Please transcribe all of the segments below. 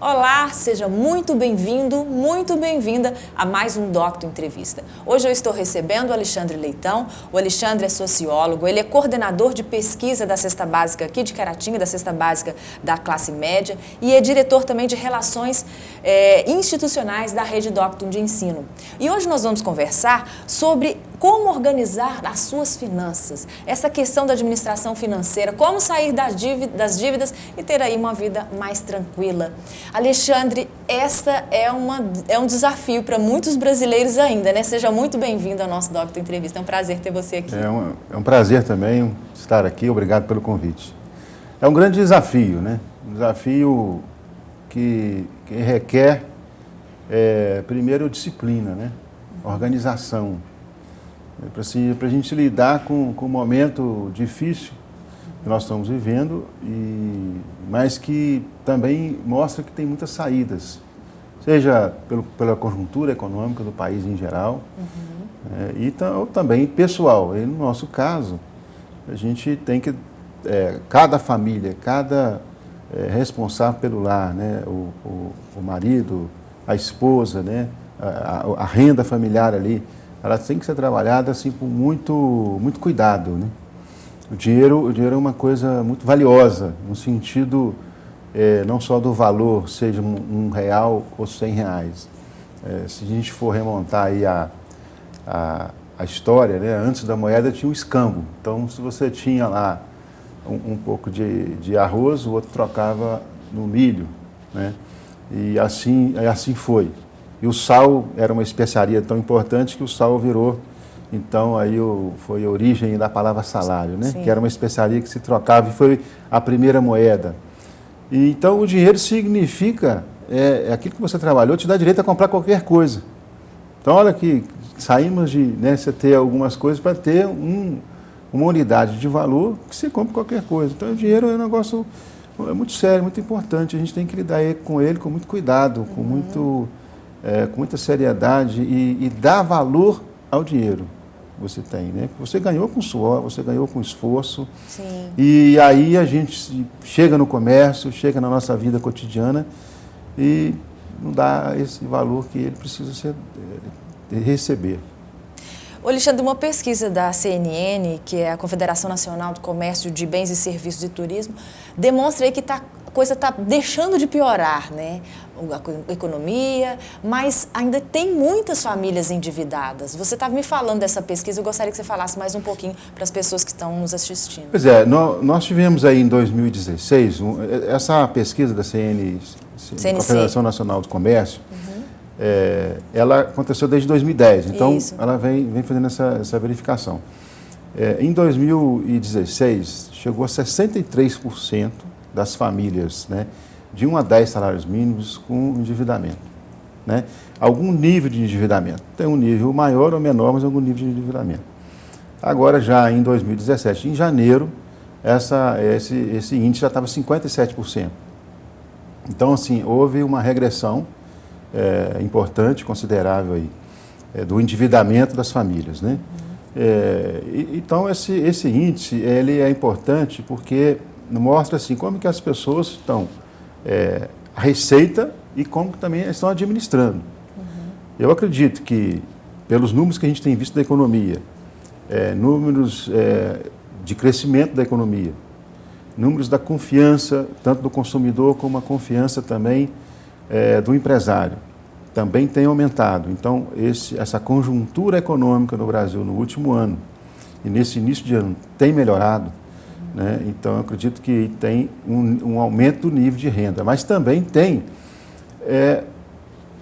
Olá, seja muito bem-vindo, muito bem-vinda a mais um Docto Entrevista. Hoje eu estou recebendo o Alexandre Leitão. O Alexandre é sociólogo, ele é coordenador de pesquisa da Cesta Básica aqui de Caratinga, da Cesta Básica da classe média, e é diretor também de relações institucionais da Rede Docto de Ensino. E hoje nós vamos conversar sobre como organizar as suas finanças, essa questão da administração financeira, como sair das dívidas e ter aí uma vida mais tranquila. Alexandre, esta é um desafio para muitos brasileiros ainda, né? Seja muito bem-vindo ao nosso Docto Entrevista. É um prazer ter você aqui. É um prazer também estar aqui. Obrigado pelo convite. É um grande desafio, né? Um desafio que requer, primeiro, disciplina, né? Organização. Para a gente lidar com um momento difícil que nós estamos vivendo, mas que também mostra que tem muitas saídas, seja pela conjuntura econômica do país em geral, ou também pessoal. E no nosso caso, a gente tem que, cada família, cada responsável pelo lar, né, o marido, a esposa, né, a renda familiar ali, ela tem que ser trabalhada assim com muito cuidado, né? O dinheiro é uma coisa muito valiosa, no sentido não só do valor, seja R$1 ou R$100. Se a gente for remontar aí a história, né? Antes da moeda tinha o escambo. Então, se você tinha lá um pouco de arroz, o outro trocava no milho, né? E assim foi. E o sal era uma especiaria tão importante que o sal virou, então aí foi a origem da palavra salário, né? Que era uma especiaria que se trocava e foi a primeira moeda. E, então o dinheiro significa, aquilo que você trabalhou, te dá direito a comprar qualquer coisa. Então olha que saímos de, né, você ter algumas coisas para ter uma unidade de valor que você compra qualquer coisa. Então o dinheiro é um negócio muito sério, muito importante, a gente tem que lidar com ele com muito cuidado, com muita seriedade e dar valor ao dinheiro que você tem, né? Você ganhou com suor, você ganhou com esforço. Sim. E aí a gente chega no comércio, chega na nossa vida cotidiana e não dá esse valor que ele precisa receber. Alexandre, uma pesquisa da CNN, que é a Confederação Nacional do Comércio de Bens e Serviços de Turismo, demonstra aí que a coisa está deixando de piorar, né? A economia, mas ainda tem muitas famílias endividadas. Você estava me falando dessa pesquisa, eu gostaria que você falasse mais um pouquinho para as pessoas que estão nos assistindo. Pois é, nós tivemos aí em 2016, essa pesquisa da CNC. Confederação Nacional do Comércio, ela aconteceu desde 2010, então ela vem fazendo essa verificação. Em 2016, chegou a 63% das famílias, né, de 1 a 10 salários mínimos com endividamento, né? Algum nível de endividamento. Tem um nível maior ou menor, mas algum nível de endividamento. Agora, já em 2017, em janeiro, esse índice já estava 57%. Então, assim, houve uma regressão importante, considerável aí, do endividamento das famílias, né? Então, esse índice, ele é importante porque mostra assim como que as pessoas estão a receita e como que também estão administrando. Eu acredito que, pelos números que a gente tem visto da economia, números de crescimento da economia, números da confiança, tanto do consumidor como a confiança também do empresário, também tem aumentado. Então, essa conjuntura econômica no Brasil no último ano e nesse início de ano tem melhorado, né? Então, eu acredito que tem um aumento do nível de renda, mas também tem,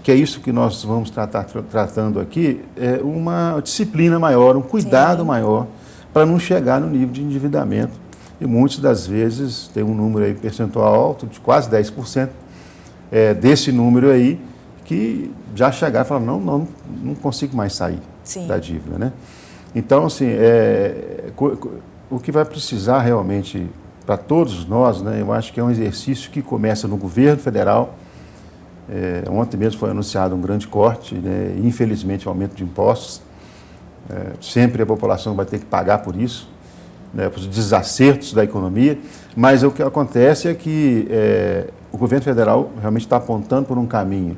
que é isso que nós vamos tratando aqui, uma disciplina maior, um cuidado maior para não chegar no nível de endividamento. E muitas das vezes tem um número aí percentual alto, de quase 10%, desse número aí, que já chegaram e falaram, não consigo mais sair da dívida, né? Então, assim, o que vai precisar realmente para todos nós, né, eu acho que é um exercício que começa no governo federal. Ontem mesmo foi anunciado um grande corte, né, infelizmente aumento de impostos. Sempre a população vai ter que pagar por isso. né, para os desacertos da economia, mas o que acontece é que o governo federal realmente está apontando por um caminho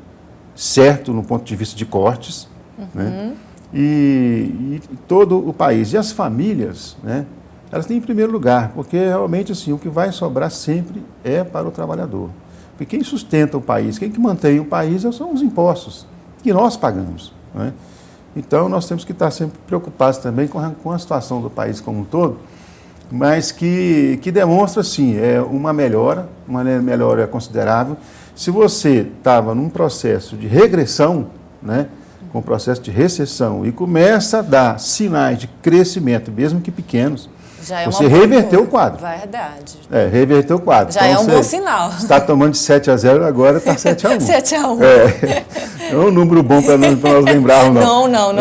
certo no ponto de vista de cortes, né, e todo o país. E as famílias, né, elas têm em primeiro lugar, porque realmente assim, o que vai sobrar sempre é para o trabalhador. Porque quem sustenta o país, quem que mantém o país são os impostos que nós pagamos, né? Então, nós temos que estar sempre preocupados também com a situação do país como um todo, mas que demonstra, sim, uma melhora considerável. Se você estava num processo de regressão, né, com um processo de recessão, e começa a dar sinais de crescimento, mesmo que pequenos, você reverteu o quadro. Verdade. Reverteu o quadro. Já então, é um bom sinal. Você está tomando de 7-0, agora está 7-1. 7-1. É um número bom para nós lembrarmos, não. Não.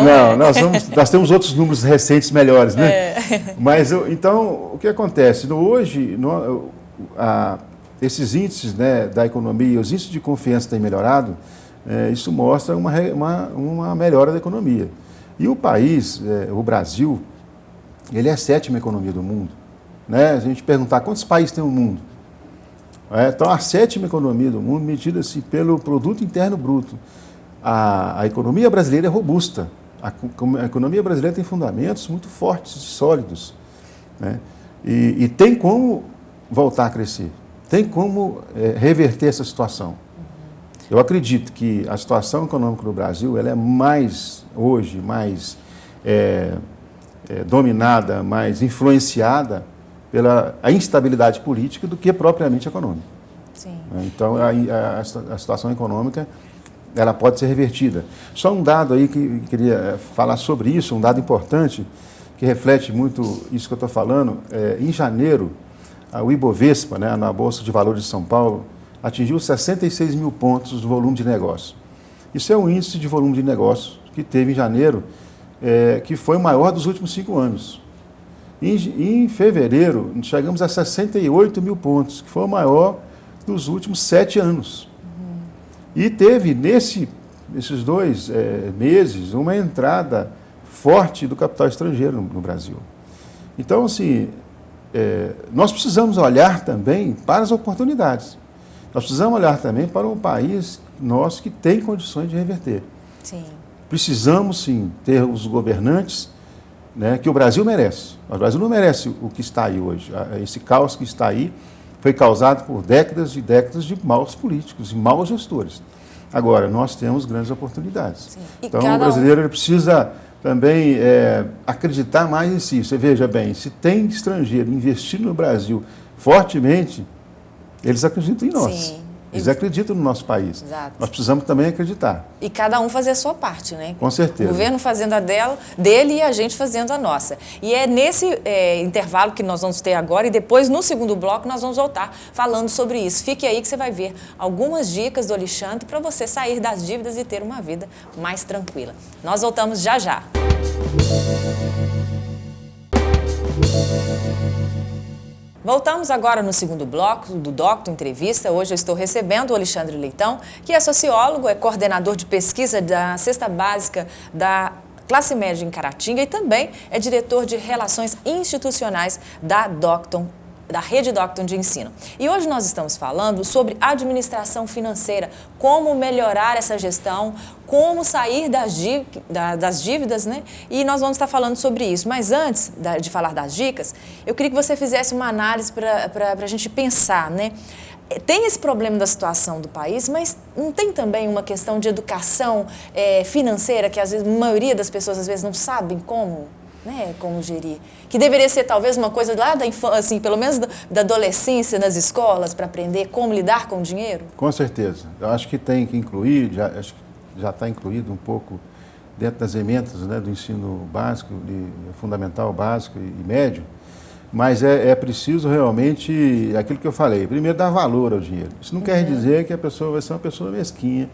Nós temos outros números recentes melhores, né? Mas, então, o que acontece? Hoje, esses índices, né, da economia, os índices de confiança têm melhorado, isso mostra uma melhora da economia. E o país, o Brasil, ele é a 7ª economia do mundo, né? A gente perguntar quantos países tem no mundo. Então, a 7ª economia do mundo, medida assim, pelo produto interno bruto. A economia brasileira é robusta. A economia brasileira tem fundamentos muito fortes e sólidos, né? E tem como voltar a crescer, tem como reverter essa situação. Eu acredito que a situação econômica do Brasil ela é hoje mais dominada, mais influenciada pela instabilidade política do que propriamente econômica. Sim. Então, a situação econômica ela pode ser revertida. Só um dado aí que queria falar sobre isso, um dado importante, que reflete muito isso que eu estou falando. Em janeiro, o Ibovespa, né, na Bolsa de Valores de São Paulo, atingiu 66 mil pontos do volume de negócio. Isso é um índice de volume de negócio que teve em janeiro, que foi o maior dos últimos 5 anos. Em fevereiro, chegamos a 68 mil pontos, que foi o maior dos últimos 7 anos. E teve, nesses 2 meses, uma entrada forte do capital estrangeiro no Brasil. Então, assim, nós precisamos olhar também para as oportunidades. Nós precisamos olhar também para um país nosso que tem condições de reverter. Sim. Precisamos, sim, ter os governantes, né, que o Brasil merece. O Brasil não merece o que está aí hoje. Esse caos que está aí foi causado por décadas e décadas de maus políticos e maus gestores. Agora, nós temos grandes oportunidades. Então, o brasileiro ele precisa também acreditar mais em si. Você veja bem, se tem estrangeiro investindo no Brasil fortemente, eles acreditam em nós. Sim. Eles acreditam no nosso país. Exato. Nós precisamos também acreditar. E cada um fazer a sua parte, né? Com certeza. O governo fazendo a dele e a gente fazendo a nossa. E é nesse intervalo que nós vamos ter agora e depois, no segundo bloco, nós vamos voltar falando sobre isso. Fique aí que você vai ver algumas dicas do Alexandre para você sair das dívidas e ter uma vida mais tranquila. Nós voltamos já já. Voltamos agora no segundo bloco do Docto Entrevista. Hoje eu estou recebendo o Alexandre Leitão, que é sociólogo, é coordenador de pesquisa da Cesta Básica da Classe Média em Caratinga e também é diretor de Relações Institucionais da Rede Docton de Ensino. E hoje nós estamos falando sobre administração financeira, como melhorar essa gestão, como sair das dívidas, né? E nós vamos estar falando sobre isso. Mas antes de falar das dicas, eu queria que você fizesse uma análise para a gente pensar, né? Tem esse problema da situação do país, mas não tem também uma questão de educação financeira que às vezes a maioria das pessoas às vezes não sabem como gerir, que deveria ser talvez uma coisa lá da infância, assim, pelo menos da adolescência nas escolas, para aprender como lidar com o dinheiro? Com certeza. Eu acho que tem que incluir, acho que já está incluído um pouco dentro das emendas, né, do ensino básico, fundamental, básico e médio, mas é preciso realmente, aquilo que eu falei, primeiro dar valor ao dinheiro. Isso não quer dizer que a pessoa vai ser uma pessoa mesquinha,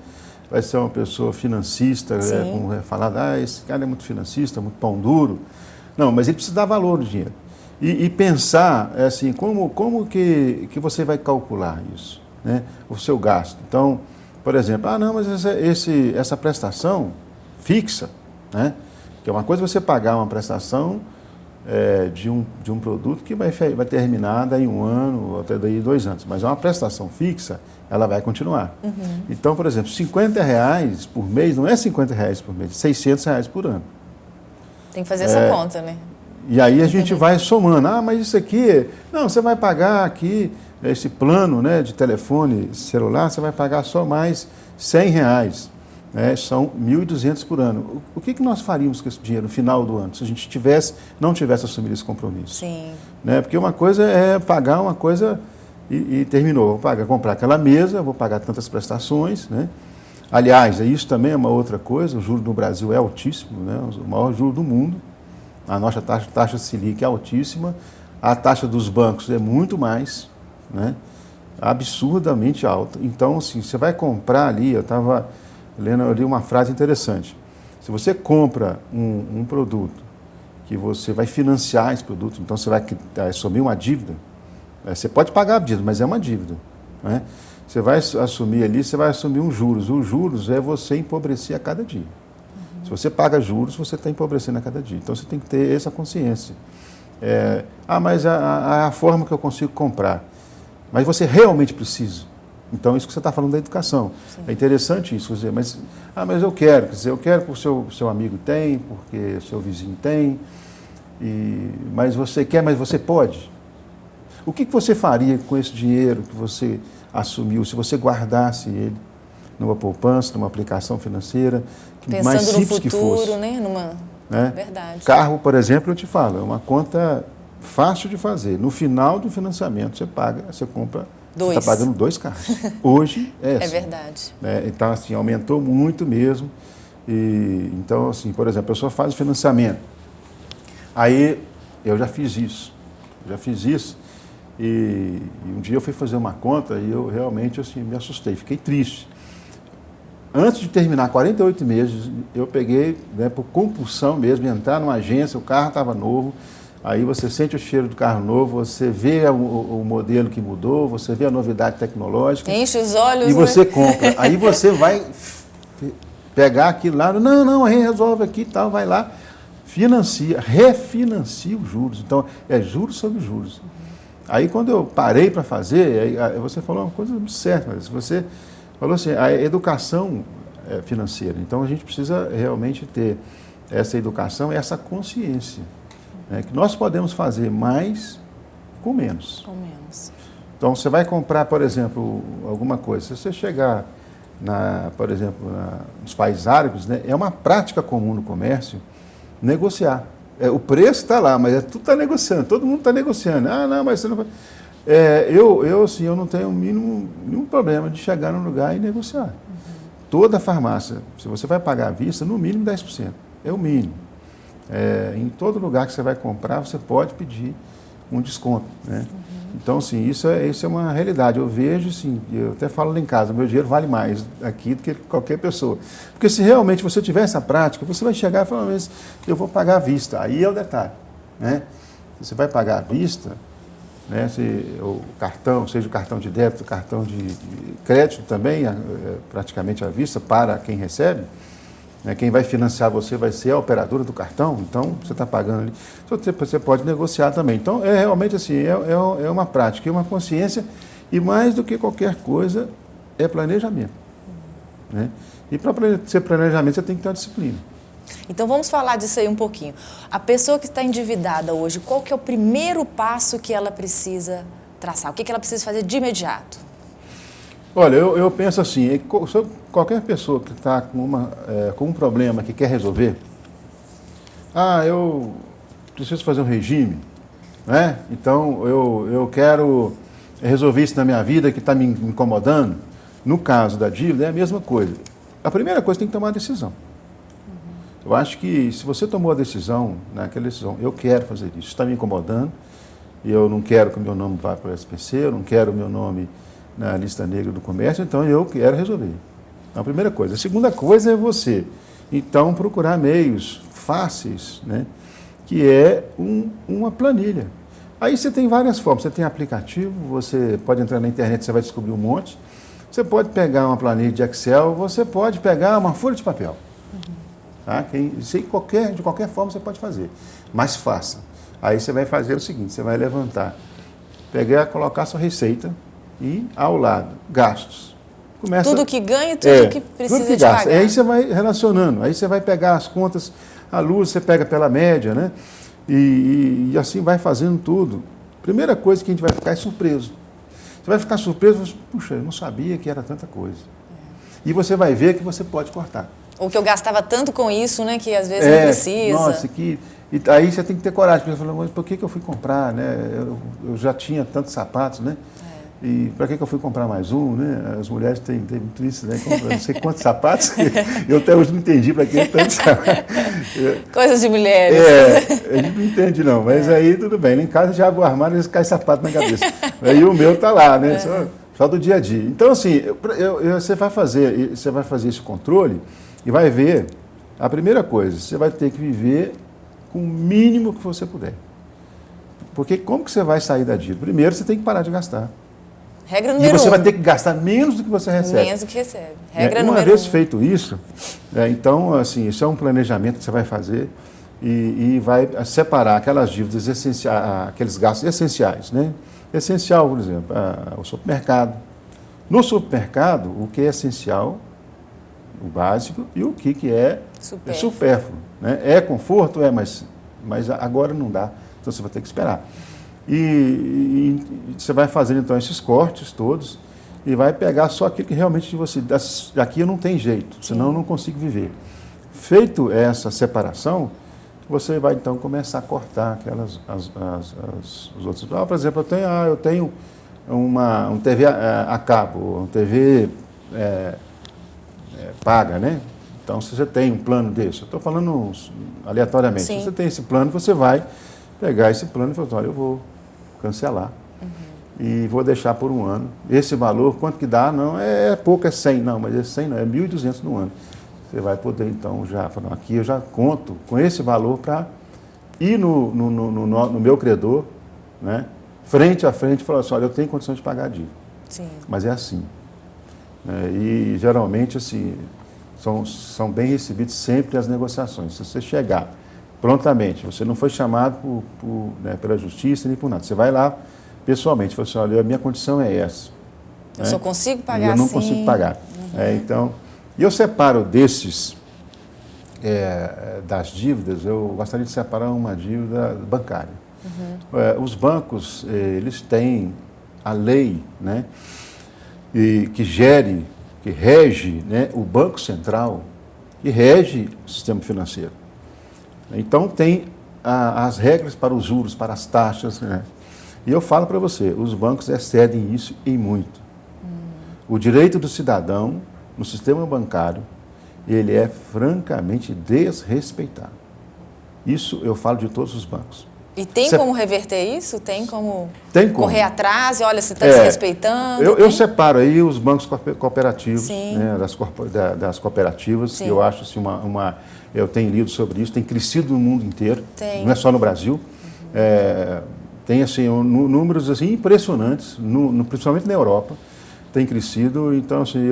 vai ser uma pessoa financista, como falar, esse cara é muito financista, muito pão duro. Não, mas ele precisa dar valor ao dinheiro. E pensar, assim, como que você vai calcular isso, né? O seu gasto. Então, por exemplo, não, mas essa prestação fixa, né? Que é uma coisa você pagar uma prestação de um produto que vai terminar daí 1 ano ou até daí 2 anos. Mas é uma prestação fixa, ela vai continuar. Então, por exemplo, R$50 por mês não é R$50 por mês, é R$600 por ano. Tem que fazer essa conta, né? E aí a gente vai somando. Ah, mas isso aqui... Não, você vai pagar aqui, esse plano, né, de telefone celular, você vai pagar só mais R$100. Né, são 1.200 por ano. O que nós faríamos com esse dinheiro no final do ano, se a gente não tivesse assumido esse compromisso? Sim. Né, porque uma coisa é pagar uma coisa e terminou. Vou comprar aquela mesa, vou pagar tantas prestações. Né? Aliás, isso também é uma outra coisa, o juro no Brasil é altíssimo, né, o maior juro do mundo. A nossa taxa Selic é altíssima, a taxa dos bancos é muito mais, né, absurdamente alta. Então, assim, você vai comprar ali, eu estava lendo ali uma frase interessante. Se você compra um produto que você vai financiar esse produto, então você vai assumir uma dívida, você pode pagar a dívida, mas é uma dívida. Né? Você vai assumir ali, você vai assumir um juros. Os juros é você empobrecer a cada dia. Se você paga juros, você está empobrecendo a cada dia. Então você tem que ter essa consciência. Mas a forma que eu consigo comprar. Mas você realmente precisa. Então, isso que você está falando da educação. Sim. É interessante isso, dizer, mas eu quero, quer dizer, eu quero porque o seu amigo tem, porque o seu vizinho tem, mas você quer, mas você pode. O que você faria com esse dinheiro que você assumiu, se você guardasse ele numa poupança, numa aplicação financeira, pensando mais simples no futuro, que fosse? Né? Verdade. Carro, por exemplo, eu te falo, é uma conta fácil de fazer. No final do financiamento, você compra... Você está pagando 2 carros. Hoje é assim. É verdade. Então, assim, aumentou muito mesmo. Então, assim, por exemplo, a pessoa faz o financiamento. Aí, eu já fiz isso. E um dia eu fui fazer uma conta e eu realmente, assim, me assustei. Fiquei triste. Antes de terminar 48 meses, eu peguei, né, por compulsão mesmo, entrar numa agência, o carro estava novo. Aí você sente o cheiro do carro novo, você vê o modelo que mudou, você vê a novidade tecnológica. Enche os olhos, e você compra. Aí você vai pegar aquilo lá, não, resolve aqui e tal, vai lá, refinancia os juros. Então, é juros sobre juros. Aí quando eu parei para fazer, aí você falou uma coisa certa, mas você falou assim, a educação financeira. Então a gente precisa realmente ter essa educação, essa consciência. Que nós podemos fazer mais com menos. Então, você vai comprar, por exemplo, alguma coisa. Se você chegar, por exemplo, nos países árabes, né, é uma prática comum no comércio negociar. O preço está lá, mas tudo está negociando, todo mundo está negociando. Não, mas você não vai... eu não tenho nenhum problema de chegar num lugar e negociar. Toda farmácia, se você vai pagar à vista, no mínimo 10%. É o mínimo. Em todo lugar que você vai comprar, você pode pedir um desconto. Né? Então, assim, isso é uma realidade. Eu vejo, assim, eu até falo lá em casa, meu dinheiro vale mais aqui do que qualquer pessoa. Porque se realmente você tiver essa prática, você vai chegar e falar, mas eu vou pagar à vista. Aí é o detalhe. Né? Você vai pagar à vista, né? O cartão, seja o cartão de débito, o cartão de crédito também, praticamente à vista, para quem recebe. Quem vai financiar você vai ser a operadora do cartão, então você está pagando ali. Você pode negociar também. Então, realmente assim, é uma prática, é uma consciência, e mais do que qualquer coisa, é planejamento. Né? E para ser planejamento, você tem que ter uma disciplina. Então, vamos falar disso aí um pouquinho. A pessoa que está endividada hoje, qual que é o primeiro passo que ela precisa traçar? O que ela precisa fazer de imediato? Olha, eu penso assim, qualquer pessoa que está com um problema que quer resolver, eu preciso fazer um regime, né? Então eu quero resolver isso na minha vida que está me incomodando. No caso da dívida, é a mesma coisa. A primeira coisa, tem que tomar uma decisão. Eu acho que se você tomou a decisão, naquela decisão, eu quero fazer isso, está me incomodando, eu não quero que o meu nome vá para o SPC, eu não quero o meu nome na lista negra do comércio, então eu quero resolver. A primeira coisa. A segunda coisa é você, então, procurar meios fáceis, né, que é uma planilha. Aí você tem várias formas, você tem aplicativo, você pode entrar na internet, você vai descobrir um monte, você pode pegar uma planilha de Excel, você pode pegar uma folha de papel. Tá? Isso aí, de qualquer forma você pode fazer, mas faça. Aí você vai fazer o seguinte, você vai levantar, colocar a sua receita e ao lado, gastos. Começa, tudo que ganha e tudo que precisa tudo que de gasta. pagar. Aí você vai relacionando, aí você vai pegar as contas, a luz você pega pela média, né? E assim vai fazendo tudo. Primeira coisa que a gente vai ficar é surpreso. Você vai ficar surpreso, puxa, eu não sabia que era tanta coisa. E você vai ver que você pode cortar. Ou que eu gastava tanto com isso, né, que às vezes não precisa. Nossa, e aí você tem que ter coragem, porque você fala, mas por que eu fui comprar, né? Eu já tinha tantos sapatos, né? E para que eu fui comprar mais um, né? As mulheres têm muito isso, né? Comprar não sei quantos sapatos. Eu até hoje não entendi para que tantos sapatos. Coisas de mulheres. A gente não entende não, mas aí tudo bem. Lá em casa já abre o armário e cai sapato na cabeça. Aí o meu tá lá, né? Só do dia a dia. Então, assim, você vai fazer esse controle e vai ver, a primeira coisa, você vai ter que viver com o mínimo que você puder. Porque como que você vai sair da dívida? Primeiro, você tem que parar de gastar. Regra número 1. E você vai ter que gastar menos do que você recebe. Menos do que recebe. Regra número 1. Uma vez feito isso, então, assim, isso é um planejamento que você vai fazer e vai separar aquelas dívidas essenciais, aqueles gastos essenciais, né? Essencial, por exemplo, o supermercado. No supermercado, o que é essencial, o básico, e o que é supérfluo. Né? É conforto, mas agora não dá, então você vai ter que esperar. E você vai fazendo então esses cortes todos e vai pegar só aquilo que realmente aqui não tem jeito, senão eu não consigo viver. Feito essa separação, você vai então começar a cortar os outros. Por exemplo, eu tenho um TV a cabo, um TV paga, né? Então, se você tem um plano desse, eu estou falando aleatoriamente, se você tem esse plano, você vai pegar esse plano e falar, olha, eu vou cancelar e vou deixar por um ano. Esse valor, quanto que dá? Não, é pouco, é 100. Não, mas esse 100 não, é 1.200 no ano. Você vai poder, então, já falar, aqui eu já conto com esse valor para ir no meu credor, né, frente a frente, e falar assim, olha, eu tenho condições de pagar a dívida. Sim. Mas é assim. E, geralmente, assim, são bem recebidas sempre as negociações. Se você chegar prontamente, você não foi chamado pela justiça nem por nada. Você vai lá pessoalmente, fala assim, olha, a minha condição é essa. Eu só consigo pagar assim. Eu não assim. consigo pagar. Então, e eu separo desses, das dívidas, eu gostaria de separar uma dívida bancária. Os bancos, eles têm a lei, né, que rege, né, o Banco Central, que rege o sistema financeiro. Então, tem as regras para os juros, para as taxas, né? E eu falo para você, os bancos excedem isso em muito. O direito do cidadão no sistema bancário, ele é francamente desrespeitado. Isso eu falo de todos os bancos. E tem como reverter isso? Tem como correr atrás? E olha, você está desrespeitando? Eu separo aí os bancos cooperativos, né, das cooperativas, que eu acho assim, eu tenho lido sobre isso, tem crescido no mundo inteiro, não é só no Brasil. Tem assim, números assim, impressionantes, principalmente na Europa, tem crescido. Então, assim,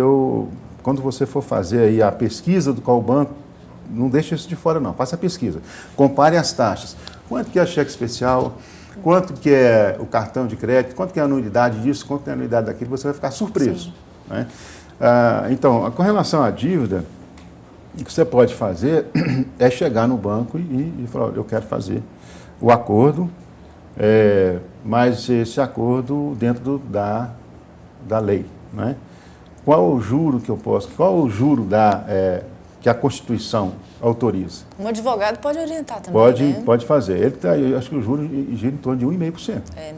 quando você for fazer aí a pesquisa do qual banco, não deixe isso de fora não, faça a pesquisa. Compare as taxas. Quanto que é cheque especial, quanto que é o cartão de crédito, quanto que é a anuidade disso, quanto que é a anuidade daquilo, você vai ficar surpreso. Né? Então, com relação à dívida, o que você pode fazer é chegar no banco e falar, olha, eu quero fazer o acordo, mas esse acordo dentro da lei. Né? Qual o juro que eu posso, qual o juro que a Constituição autoriza? Um advogado pode orientar também, né? Pode fazer. Eu acho que o juro gira em torno de 1,5%. Né?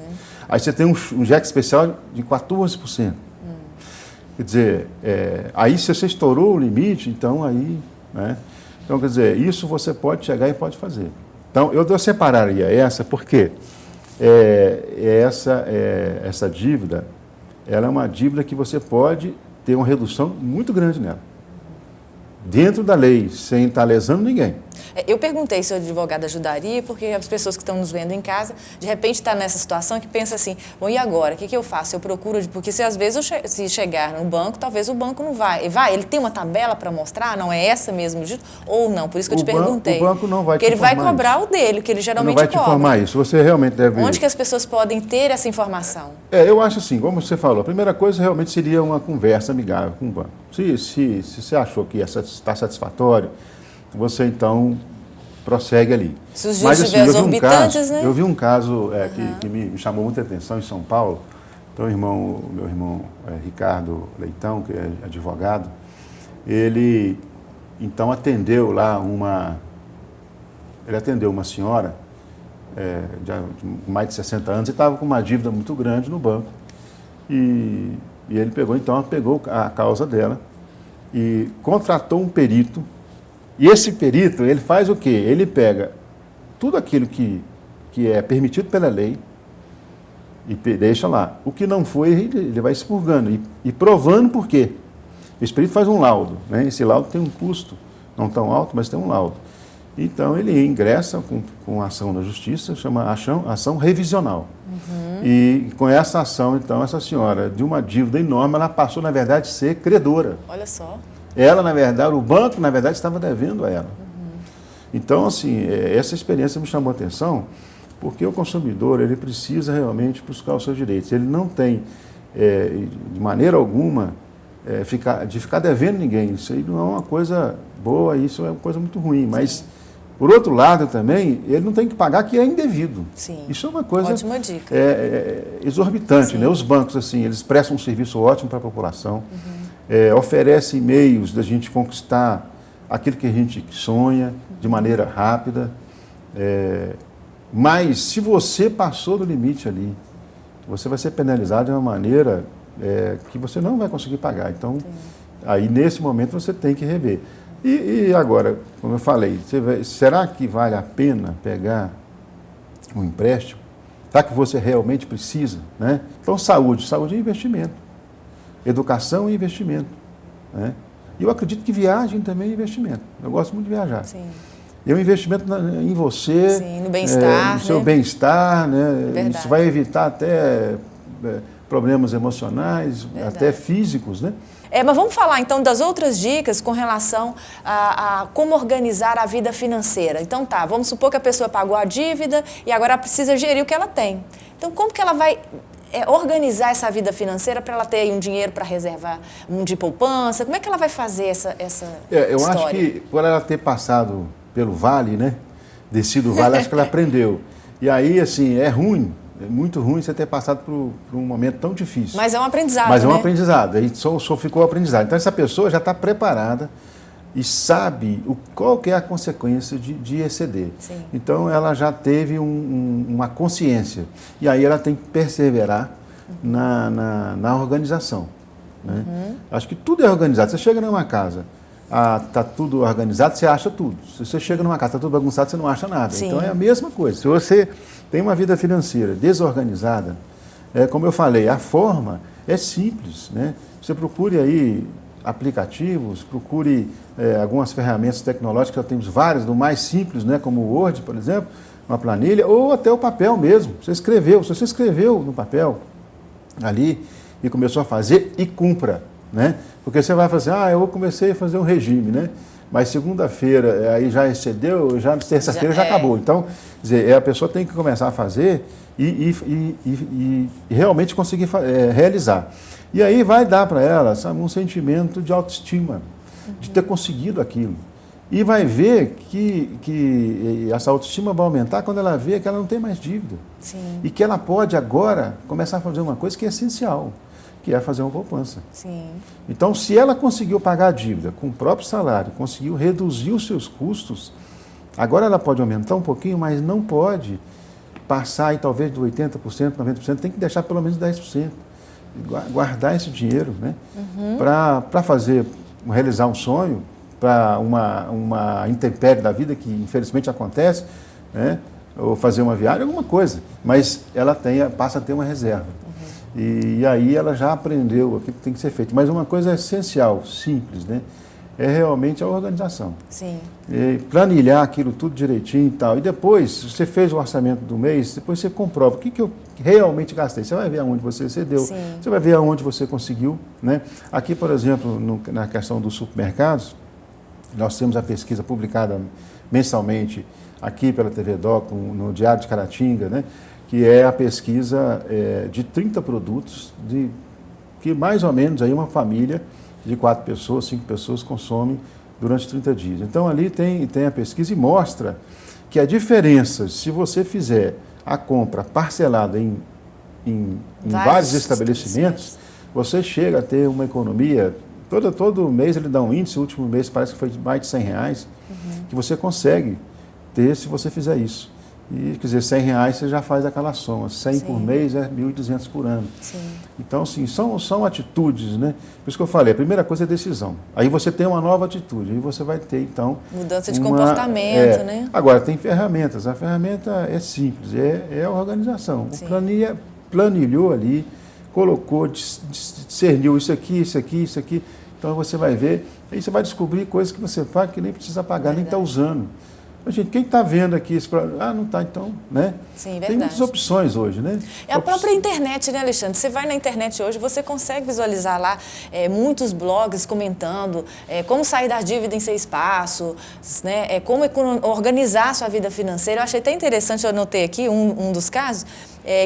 Aí você tem um cheque especial de 14%. Quer dizer, aí se você estourou o limite, então aí... Né? Então, quer dizer, isso você pode chegar e pode fazer. Então, eu separaria essa porque essa dívida, ela é uma dívida que você pode ter uma redução muito grande nela. dentro da lei, sem estar lesando ninguém. Eu perguntei se o advogado ajudaria, porque as pessoas que estão nos vendo em casa, de repente está nessa situação que pensa assim, bom, e agora? O que eu faço? Eu procuro, porque se às vezes se chegar no banco, talvez o banco não vai. Ele tem uma tabela para mostrar? Não é essa mesmo? Ou não? Por isso que eu te perguntei. O banco não vai te informar. Porque ele vai cobrar isso. O dele, que ele geralmente cobra. Não vai te informar isso. Você realmente deve... Onde que as pessoas podem ter essa informação? Eu acho assim, como você falou, a primeira coisa realmente seria uma conversa amigável com o banco. Se você achou que está satisfatório, você então prossegue ali. Se os juros estiverem exorbitantes, né? Eu vi um caso que me chamou muita atenção em São Paulo. Então, meu irmão Ricardo Leitão, que é advogado, ele então atendeu lá uma senhora de mais de 60 anos e estava com uma dívida muito grande no banco. E ele pegou a causa dela e contratou um perito. E esse perito, ele faz o quê? Ele pega tudo aquilo que é permitido pela lei e deixa lá. O que não foi, ele vai expurgando e provando por quê. Esse perito faz um laudo, né? Esse laudo tem um custo, não tão alto, mas tem um laudo. Então, ele ingressa com ação na justiça, chama ação revisional. E com essa ação, então, essa senhora, de uma dívida enorme, ela passou, na verdade, a ser credora. Olha só. Ela, na verdade, o banco, na verdade, estava devendo a ela. Então, assim, essa experiência me chamou a atenção, porque o consumidor, ele precisa realmente buscar os seus direitos. Ele não tem, de maneira alguma, de ficar devendo ninguém. Isso aí não é uma coisa boa, isso é uma coisa muito ruim. Mas, por outro lado, também, ele não tem que pagar que é indevido. Sim. Isso é uma coisa ótima dica. Exorbitante, né? Os bancos, assim, eles prestam um serviço ótimo para a população. Oferece meios da gente conquistar aquilo que a gente sonha de maneira rápida, mas se você passou do limite ali, você vai ser penalizado de uma maneira que você não vai conseguir pagar. Então, aí nesse momento você tem que rever. E agora, como eu falei, será que vale a pena pegar um empréstimo? Será que você realmente precisa? Né? Então, saúde é investimento. Educação e investimento. Né? E eu acredito que viagem também é investimento. Eu gosto muito de viajar. Sim. É um investimento em você, sim, no bem-estar. No seu bem-estar. Né? Verdade. Isso vai evitar até problemas emocionais, até físicos. Né? Mas vamos falar então das outras dicas com relação a como organizar a vida financeira. Então vamos supor que a pessoa pagou a dívida e agora ela precisa gerir o que ela tem. Então como que ela vai organizar essa vida financeira para ela ter aí um dinheiro para reservar, de poupança? Como é que ela vai fazer essa eu história? Acho que por ela ter passado pelo vale, né? Descido o vale, acho que ela aprendeu. E aí, assim, é muito ruim você ter passado por um momento tão difícil. Mas é um aprendizado, Mas é um né? aprendizado, aí só ficou o aprendizado. Então essa pessoa já está preparada e sabe qual que é a consequência de exceder. Sim. Então ela já teve uma consciência. E aí ela tem que perseverar na organização. Né? Acho que tudo é organizado. Você chega numa casa, está tudo organizado, você acha tudo. Se você chega numa casa, está tudo bagunçado, você não acha nada. Sim. Então é a mesma coisa. Se você tem uma vida financeira desorganizada, como eu falei, a forma é simples. Né? Você procure aí aplicativos, procure algumas ferramentas tecnológicas, já temos várias, do mais simples, né, como o Word, por exemplo, uma planilha, ou até o papel mesmo. Se você escreveu no papel ali e começou a fazer, e cumpra. Né? Porque você vai fazer, eu comecei a fazer um regime, né? Mas segunda-feira aí já excedeu, já terça-feira já acabou. Então, quer dizer, a pessoa tem que começar a fazer e realmente conseguir realizar. E aí vai dar para ela, sabe, um sentimento de autoestima, de ter conseguido aquilo. E vai ver que essa autoestima vai aumentar quando ela vê que ela não tem mais dívida. Sim. E que ela pode agora começar a fazer uma coisa que é essencial, que é fazer uma poupança. Sim. Então, se ela conseguiu pagar a dívida com o próprio salário, conseguiu reduzir os seus custos, agora ela pode aumentar um pouquinho, mas não pode passar aí talvez de 80%, 90%, tem que deixar pelo menos 10%. Guardar esse dinheiro, né? Para realizar um sonho, para uma intempérie da vida que infelizmente acontece, né? Ou fazer uma viagem, alguma coisa. Mas ela passa a ter uma reserva. E aí ela já aprendeu o que tem que ser feito. Mas uma coisa essencial, simples, né? é realmente a organização. Sim. E planilhar aquilo tudo direitinho e tal. E depois, você fez o orçamento do mês, depois você comprova o que eu realmente gastei. Você vai ver aonde você excedeu, você vai ver aonde você conseguiu, né? Aqui, por exemplo, na questão dos supermercados, nós temos a pesquisa publicada mensalmente aqui pela TV Doc, no Diário de Caratinga, né? Que é a pesquisa de 30 produtos que mais ou menos aí uma família de 4 pessoas, 5 pessoas consome durante 30 dias. Então ali tem a pesquisa e mostra que a diferença, se você fizer a compra parcelada em vários estabelecimentos, você chega a ter uma economia, todo mês ele dá um índice, o último mês parece que foi mais de R$100, que você consegue ter se você fizer isso. E, quer dizer, R$100 você já faz aquela soma, 100 por mês é 1.200 por ano. Sim. Então, assim, são atitudes, né? Por isso que eu falei, a primeira coisa é decisão. Aí você tem uma nova atitude, aí você vai ter, então... Mudança de comportamento, né? Agora, tem ferramentas. A ferramenta é simples, é a organização. Sim. O planilhou ali, colocou, discerniu isso aqui, isso aqui, isso aqui. Então, você vai ver, aí você vai descobrir coisas que você faz que nem precisa pagar, nem está usando. Gente, quem está vendo aqui esse programa? Ah, não está, então, né? Sim, verdade. Tem muitas opções hoje, né? É a própria internet, né, Alexandre? Você vai na internet hoje, você consegue visualizar lá muitos blogs comentando como sair da dívida em 6 passos, né? Como organizar a sua vida financeira. Eu achei até interessante, eu anotei aqui um dos casos,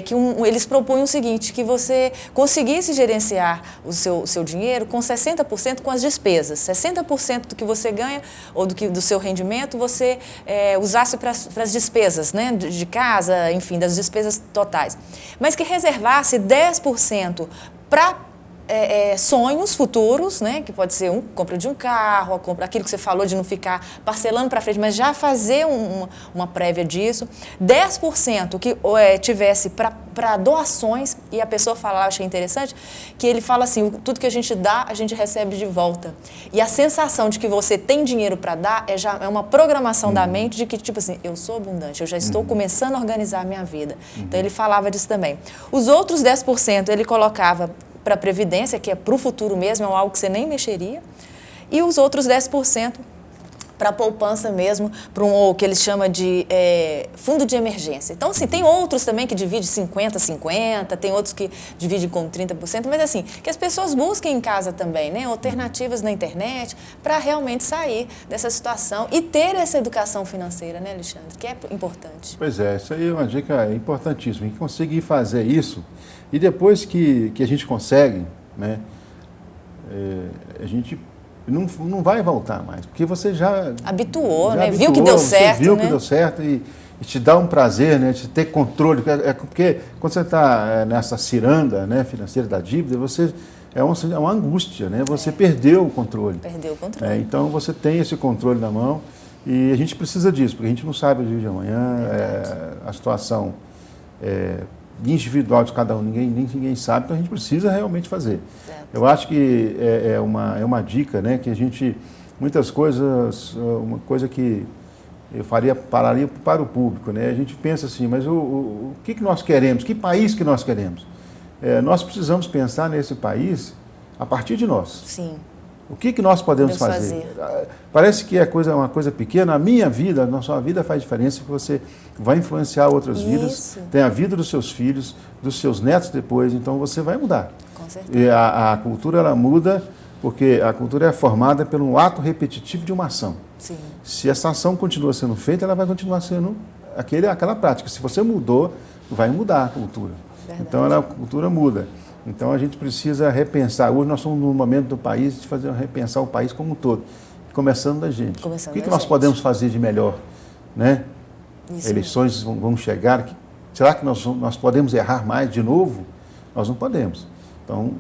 que eles propunham o seguinte, que você conseguisse gerenciar o seu dinheiro com 60% com as despesas. 60% do que você ganha ou do seu rendimento você usasse para as despesas, né, de casa, enfim, das despesas totais. Mas que reservasse 10% para sonhos futuros, né, que pode ser compra de um carro, aquilo que você falou de não ficar parcelando para frente, mas já fazer uma prévia disso, 10% que tivesse para doações, e a pessoa fala, eu achei interessante, que ele fala assim, tudo que a gente dá, a gente recebe de volta. E a sensação de que você tem dinheiro para dar já é uma programação da mente de que, tipo assim, eu sou abundante, eu já estou começando a organizar a minha vida. Então ele falava disso também. Os outros 10% ele colocava para a Previdência, que é para o futuro mesmo, é algo que você nem mexeria, e os outros 10% para a poupança mesmo, para o que eles chamam de fundo de emergência. Então, assim, tem outros também que dividem 50-50, tem outros que dividem com 30%, mas assim, que as pessoas busquem em casa também, né, alternativas na internet para realmente sair dessa situação e ter essa educação financeira, né, Alexandre, que é importante. Pois é, isso aí é uma dica importantíssima, que conseguir fazer isso, e depois que a gente consegue, né, a gente não vai voltar mais, porque você já... Habituou, né? Viu que deu certo, viu que deu certo e te dá um prazer, né, de ter controle, porque quando você está nessa ciranda, né, financeira da dívida, é uma angústia, né, você perdeu o controle. Perdeu o controle. Então você tem esse controle na mão e a gente precisa disso, porque a gente não sabe o dia de amanhã, a situação individual de cada um, ninguém sabe, então a gente precisa realmente fazer. Eu acho que é uma dica, né, que a gente, muitas coisas, uma coisa que eu pararia para o público, né, a gente pensa assim, mas o que nós queremos, que país que nós queremos? Nós precisamos pensar nesse país a partir de nós. Sim. O que nós podemos fazer? Parece que é uma coisa pequena. A minha vida, a sua vida faz diferença, porque você vai influenciar outras vidas, tem a vida dos seus filhos, dos seus netos depois, então você vai mudar. Com certeza. E a cultura, ela muda, porque a cultura é formada pelo ato repetitivo de uma ação. Sim. Se essa ação continua sendo feita, ela vai continuar sendo aquela prática. Se você mudou, vai mudar a cultura. Verdade. Então, a cultura muda. Então, a gente precisa repensar. Hoje nós estamos num momento do país de repensar o país como um todo, começando da gente. O que nós podemos fazer de melhor? Né? Eleições vão chegar. Será que nós podemos errar mais de novo? Nós não podemos. Então,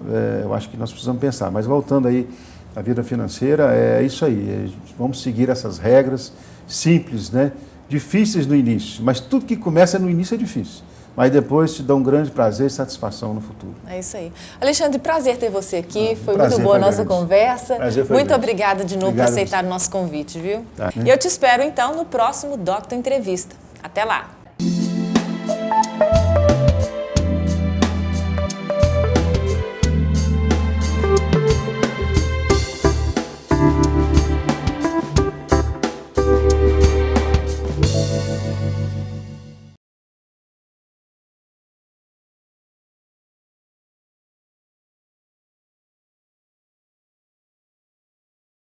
eu acho que nós precisamos pensar. Mas voltando aí à vida financeira, é isso aí. Vamos seguir essas regras simples, né? Difíceis no início, mas tudo que começa no início é difícil. Mas depois te dá um grande prazer e satisfação no futuro. É isso aí. Alexandre, prazer ter você aqui. Foi muito boa a nossa conversa. Muito obrigada de novo por aceitar o nosso convite, viu? Tá. E eu te espero, então, no próximo Doctor Entrevista. Até lá!